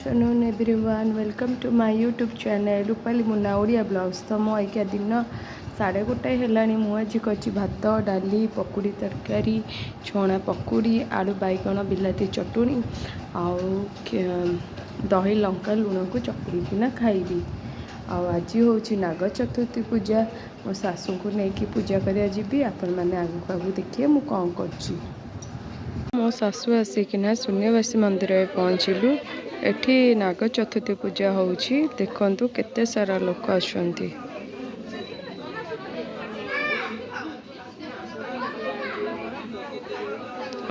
Afternoon everyone, welcome to my YouTube channel Rupali Munna Odia blogs. तो मो आइका दिन 1:30 हेलानी मु आज करछि भात डाली पकुड़ी तरकारी छणा पकुड़ी आलू बैगण बिलाती चटुनी दही लंका लुण को चकुड़ीकिना खाइबी। आज हूँ नाग चतुर्थी पूजा मो सासू को लेकिन पूजा करा जीवी। आपण मैंने आगू आगू देखिए मु कौन करछि। मो सासू आसिकिना शून्यवासी मंदिर में पहुँचलु। एठी नाग चतुर्थी पूजा होउछि। देखंतु केते सारा लोक आछंती।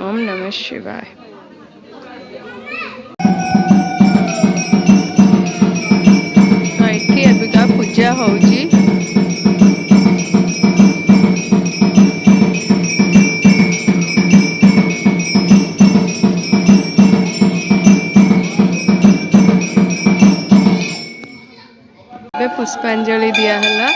ओम नमः शिवाय। एठी एबिका पूजा होउछि। पुष्पांजलि दिया हला।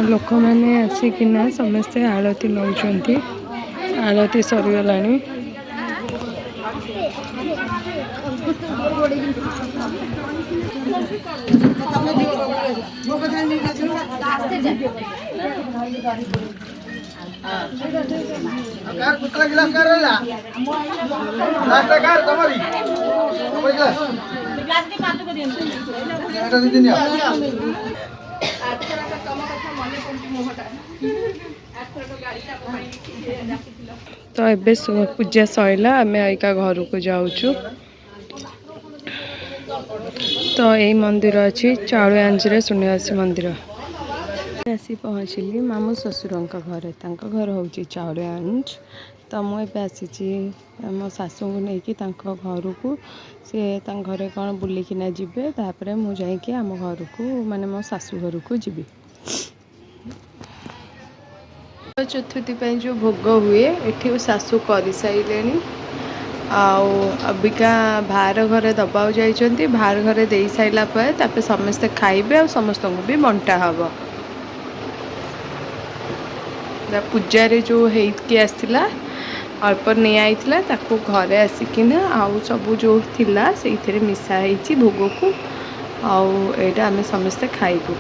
लोक मैंने आसिकिना समस्ते आरती नौचंती। आरती सरीगलानी। तो एबे पूजा सैला आम आइका घर को जाऊँ। तो यही मंदिर अच्छी चालुआंजरे शून्यवासी मंदिर आसी पहुँचली मामू ससुर घरे। घर हूँ चालुआंज। तो मुझे आसी मो सासू को लेकिन घर को सी घरे कौन बुलिकिना जीवे। तापर मुझे आम घर को माने मो सासू घर को जीवी। चतुर्थी पे जो भोग हुए एठी सासू कर सारे। अबिका भार घरे दबा जाइछंती। भार घरे दे साइला पर तापर समस्ते खाइबे और समस्त को भी बंटा हबो। पूजा रे जो हेइकी आस्थिला अल्प नहीं आइथिला ताको घरे आसिकिना आउ सब जो थिला सेइथिरे मिसा हेइची भोग को। आउ एटा हमें समस्ते खाइबू।